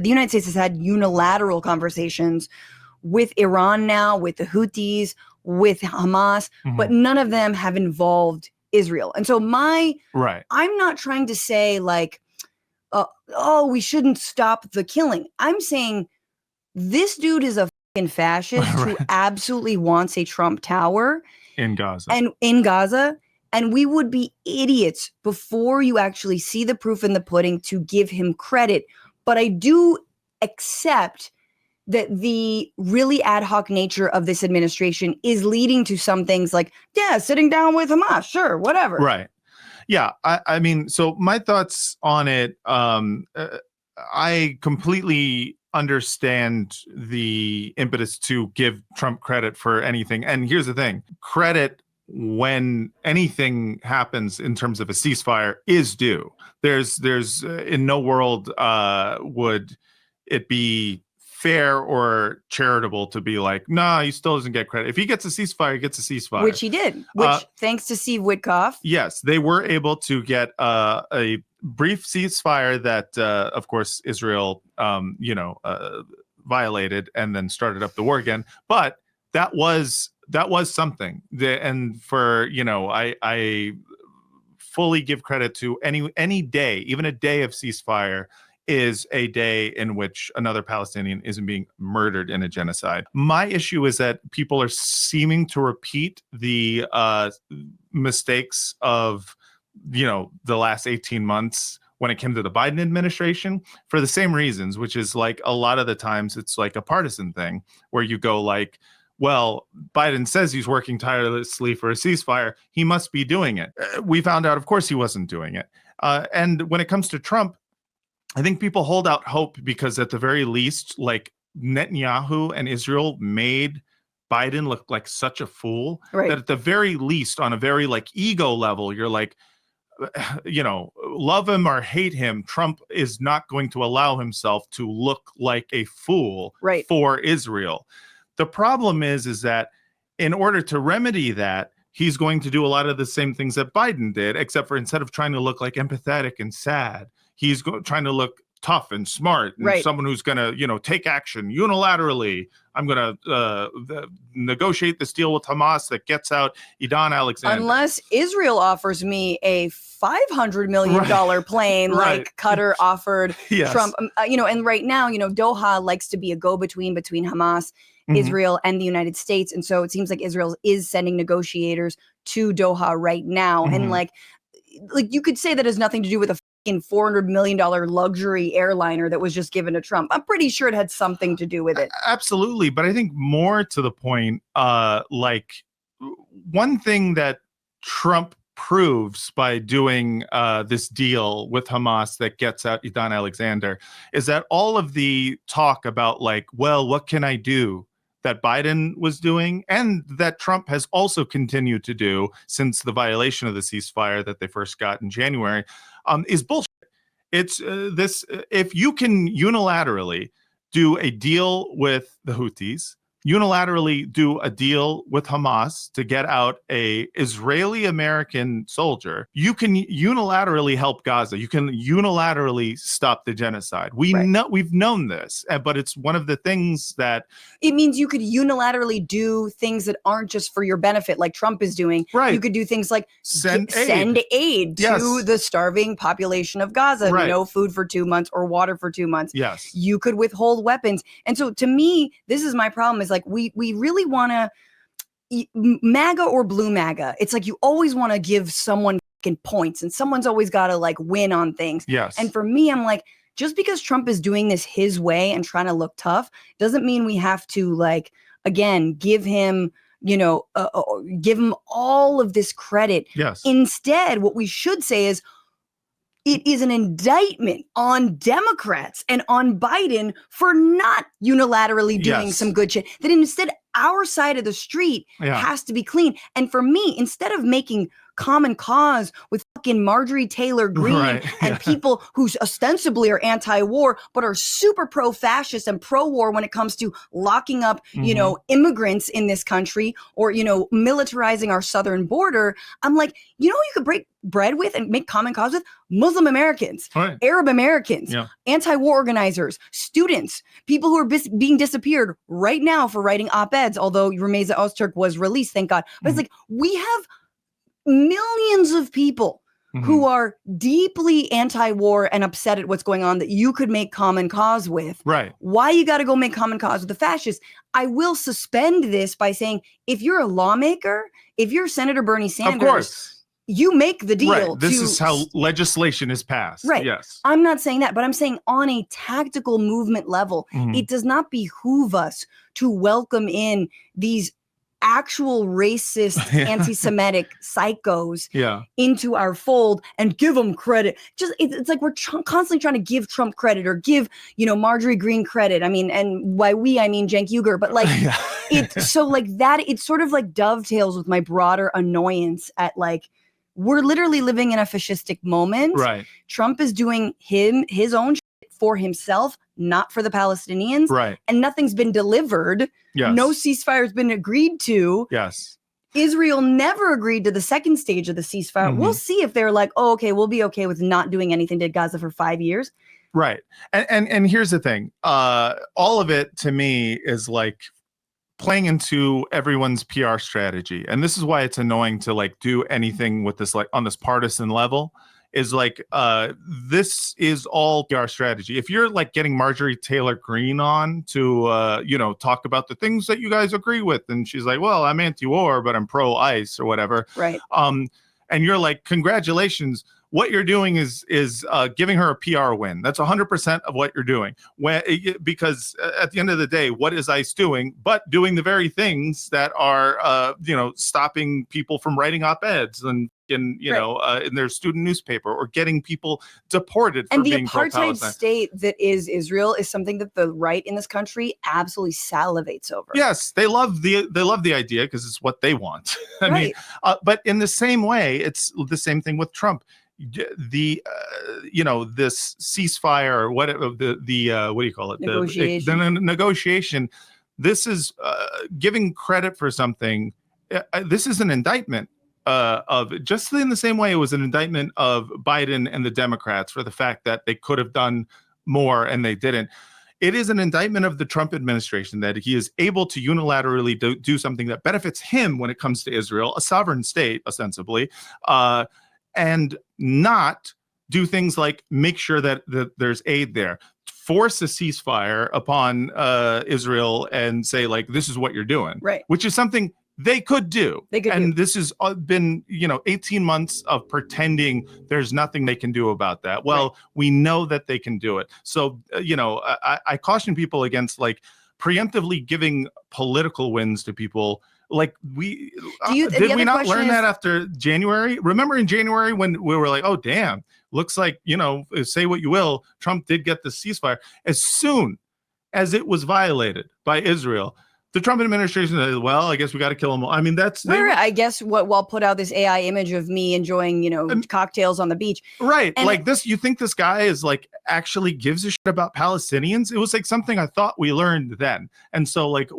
The United States has had unilateral conversations with Iran now, with the Houthis, with Hamas, but none of them have involved Israel. And so I'm not trying to say like, we shouldn't stop the killing. I'm saying this dude is a fucking fascist who absolutely wants a Trump Tower in Gaza. And we would be idiots before you actually see the proof in the pudding to give him credit. But I do accept that the really ad hoc nature of this administration is leading to some things like, sitting down with Hamas, sure, whatever. Right. Yeah. I mean, so my thoughts on it, I completely understand the impetus to give Trump credit for anything. And here's the thing, credit when anything happens in terms of a ceasefire is due. There's in no world would it be fair or charitable to be like, nah, he still doesn't get credit. If he gets a ceasefire, he gets a ceasefire. Which he did, thanks to Steve Witkoff. Yes, they were able to get a brief ceasefire that, of course, Israel, violated and then started up the war again. But that was something. And for, I fully give credit to any day, even a day of ceasefire is a day in which another Palestinian isn't being murdered in a genocide. My issue is that people are seeming to repeat the mistakes of, the last 18 months when it came to the Biden administration for the same reasons, which is like a lot of the times it's like a partisan thing where you go like, well, Biden says he's working tirelessly for a ceasefire. He must be doing it. We found out, of course, he wasn't doing it. And when it comes to Trump, I think people hold out hope because at the very least, like Netanyahu and Israel made Biden look like such a fool that at the very least, on a very like ego level, you're like, love him or hate him, Trump is not going to allow himself to look like a fool for Israel. The problem is that in order to remedy that, he's going to do a lot of the same things that Biden did, except for instead of trying to look like empathetic and sad, he's trying to look tough and smart and someone who's going to, take action unilaterally. I'm going to negotiate this deal with Hamas that gets out Edan Alexander. Unless Israel offers me a $500 million plane like Qatar offered Trump. And right now, Doha likes to be a go-between between Hamas, Israel, and the United States. And so it seems like Israel is sending negotiators to Doha right now. And like you could say that has nothing to do with a $400 million luxury airliner that was just given to Trump. I'm pretty sure it had something to do with it. Absolutely. But I think more to the point, like one thing that Trump proves by doing this deal with Hamas that gets out Edan Alexander is that all of the talk about like, well, what can I do that Biden was doing and that Trump has also continued to do since the violation of the ceasefire that they first got in January is bullshit. It's this, if you can unilaterally do a deal with the Houthis, unilaterally do a deal with Hamas to get out a Israeli-American soldier, you can unilaterally help Gaza. You can unilaterally stop the genocide. We've known this, but it's one of the things that it means you could unilaterally do things that aren't just for your benefit, like Trump is doing. You could do things like send aid to the starving population of Gaza. No food for 2 months or water for 2 months. You could withhold weapons. And so to me, this is my problem is like, we really want to MAGA or blue MAGA. It's like, you always want to give someone points and someone's always got to like win on things. And for me, I'm like, just because Trump is doing this his way and trying to look tough doesn't mean we have to like, again, give him, give him all of this credit. Instead, what we should say is, it is an indictment on Democrats and on Biden for not unilaterally doing some good shit. That instead, our side of the street has to be clean. And for me, instead of making common cause with fucking Marjorie Taylor Greene and people who ostensibly are anti-war but are super pro-fascist and pro-war when it comes to locking up, you know, immigrants in this country or, you know, militarizing our southern border. I'm like, you know who you could break bread with and make common cause with? Muslim Americans, Arab Americans, anti-war organizers, students, people who are being disappeared right now for writing op-eds, although Rameza Öztürk was released, thank God. But it's like, we have millions of people who are deeply anti-war and upset at what's going on that you could make common cause with. Right. Why you got to go make common cause with the fascists? I will suspend this by saying, if you're a lawmaker, if you're Senator Bernie Sanders, of course, you make the deal. Right. This is how legislation is passed. Right. Yes. I'm not saying that, but I'm saying on a tactical movement level, it does not behoove us to welcome in these actual racist, anti-Semitic psychos into our fold and give them credit. Just it's like we're constantly trying to give Trump credit or give, you know, Marjorie Greene credit. I mean, and by we, I mean Cenk Uygur, but like it's so like that, it sort of like dovetails with my broader annoyance at like, we're literally living in a fascistic moment. Right. Trump is doing his own shit for himself, not for the Palestinians. Right. And nothing's been delivered. Yes. No ceasefire has been agreed to. Yes. Israel never agreed to the second stage of the ceasefire. We'll see if they're like, oh, okay, we'll be okay with not doing anything to Gaza for 5 years. Right. And here's the thing. All of it to me is like playing into everyone's PR strategy. And this is why it's annoying to like do anything with this, like on this partisan level, is like, this is all PR strategy. If you're like getting Marjorie Taylor Greene on to, you know, talk about the things that you guys agree with, and she's like, well, I'm anti-war, but I'm pro-ICE or whatever. Right. And you're like, congratulations. What you're doing is giving her a PR win. That's 100% of what you're doing. Because at the end of the day, what is ICE doing? But doing the very things that are, you know, stopping people from writing op-eds and in their student newspaper, or getting people deported for being pro-Palestine. And the apartheid state that is Israel is something that the right in this country absolutely salivates over. Yes, they love the idea because it's what they want. I mean, but in the same way, it's the same thing with Trump. The you know, this ceasefire or what do you call it? Negotiation. The negotiation. This is giving credit for something. This is an indictment of, just in the same way it was an indictment of Biden and the Democrats for the fact that they could have done more and they didn't. It is an indictment of the Trump administration that he is able to unilaterally do something that benefits him when it comes to Israel, a sovereign state, ostensibly, and not do things like make sure that there's aid there, force a ceasefire upon Israel and say, like, this is what you're doing, right? Which is something they could do. This has been, 18 months of pretending there's nothing they can do about that. Well, we know that they can do it. So, I caution people against like preemptively giving political wins to people. Like did we not learn that after January? Remember in January when we were like, oh, damn, looks like, say what you will, Trump did get the ceasefire. As soon as it was violated by Israel, the Trump administration said, well, I guess we got to kill them all. I mean, I guess Walt put out this AI image of me enjoying, cocktails on the beach. Right. And like this, you think this guy is like actually gives a shit about Palestinians? It was like something I thought we learned then. And so like,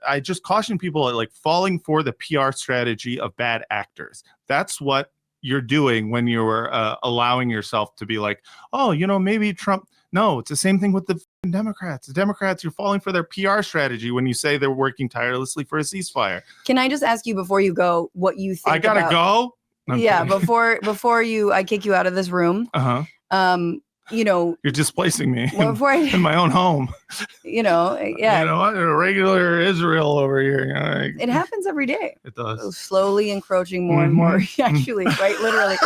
I just caution people like falling for the PR strategy of bad actors. That's what you're doing when you're allowing yourself to be like, oh, maybe Trump. No, it's the same thing with the Democrats. The Democrats, you're falling for their PR strategy when you say they're working tirelessly for a ceasefire. Can I just ask you before you go what you think? I gotta go? Yeah, before I kick you out of this room. You're displacing me in my own home. A regular Israel over here. It happens every day. It does. Slowly encroaching more and more, actually, right? Literally.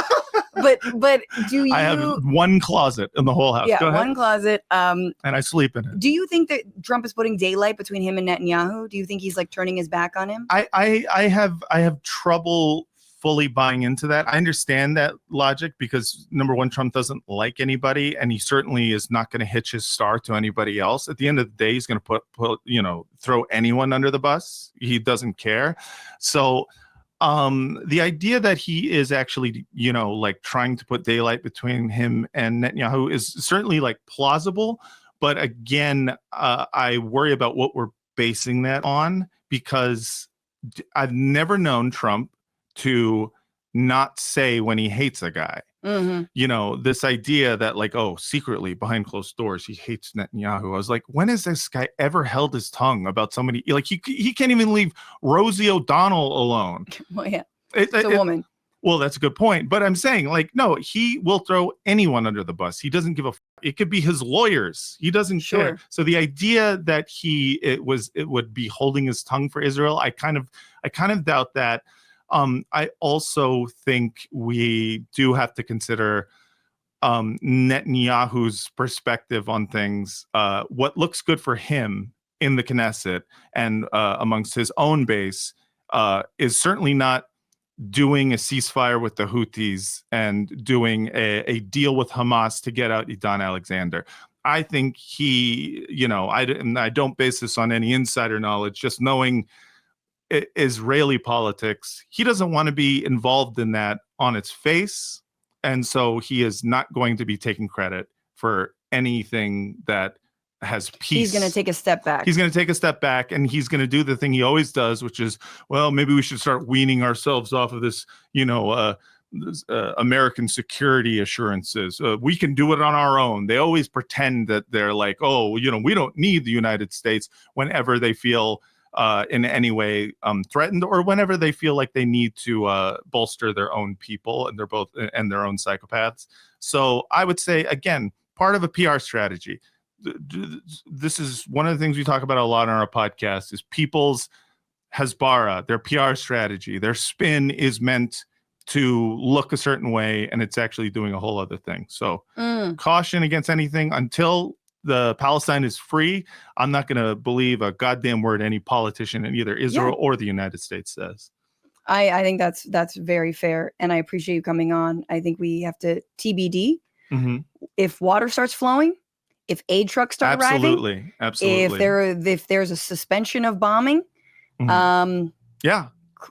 But do you? I have one closet in the whole house. Yeah, one closet. And I sleep in it. Do you think that Trump is putting daylight between him and Netanyahu? Do you think he's like turning his back on him? I have trouble fully buying into that. I understand that logic because number one, Trump doesn't like anybody, and he certainly is not going to hitch his star to anybody else. At the end of the day, he's going to throw anyone under the bus. He doesn't care. So The idea that he is actually, like trying to put daylight between him and Netanyahu is certainly like plausible. But again, I worry about what we're basing that on, because I've never known Trump to not say when he hates a guy. Mm-hmm. This idea that like, oh, secretly behind closed doors, he hates Netanyahu. I was like, when has this guy ever held his tongue about somebody? Like he can't even leave Rosie O'Donnell alone. Well, yeah, it's a woman. Well, that's a good point. But I'm saying, like, no, he will throw anyone under the bus. He doesn't give a it could be his lawyers. He doesn't care. So the idea that it would be holding his tongue for Israel, I kind of doubt that. I also think we do have to consider Netanyahu's perspective on things. What looks good for him in the Knesset and amongst his own base is certainly not doing a ceasefire with the Houthis and doing a deal with Hamas to get out Edan Alexander. I think I don't base this on any insider knowledge, just knowing Israeli politics. He doesn't want to be involved in that on its face. And so he is not going to be taking credit for anything that has peace. He's going to take a step back. He's going to take a step back, and he's going to do the thing he always does, which is, well, maybe we should start weaning ourselves off of this, American security assurances. We can do it on our own. They always pretend that they're like, oh, we don't need the United States whenever they feel in any way threatened, or whenever they feel like they need to bolster their own people, and their own psychopaths. So I would say, again, part of a PR strategy. This is one of the things we talk about a lot on our podcast, is people's Hasbara, their PR strategy. Their spin is meant to look a certain way, and it's actually doing a whole other thing. So caution against anything until the Palestine is free. I'm not going to believe a goddamn word any politician in either Israel or the United States says. I think that's very fair, and I appreciate you coming on. I think we have to TBD. Mm-hmm. If water starts flowing, if aid trucks start arriving, absolutely. If there's a suspension of bombing,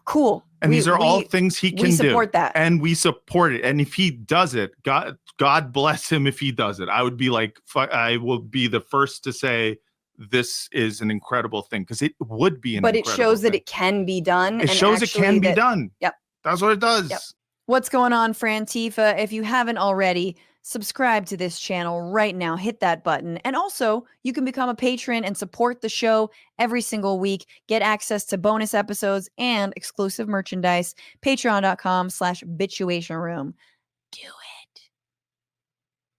cool. And these are all things he can do. We support that, and we support it. And if he does it, God bless him. If he does it, I would be like, I will be the first to say this is an incredible thing, because it would be. But it shows that it can be done. It shows it can be done. Yep, that's what it does. Yep. What's going on, Frantifa? If you haven't already, subscribe to this channel right now. Hit that button. And also, you can become a patron and support the show every single week. Get access to bonus episodes and exclusive merchandise. Patreon.com/Bitchuation Room. Do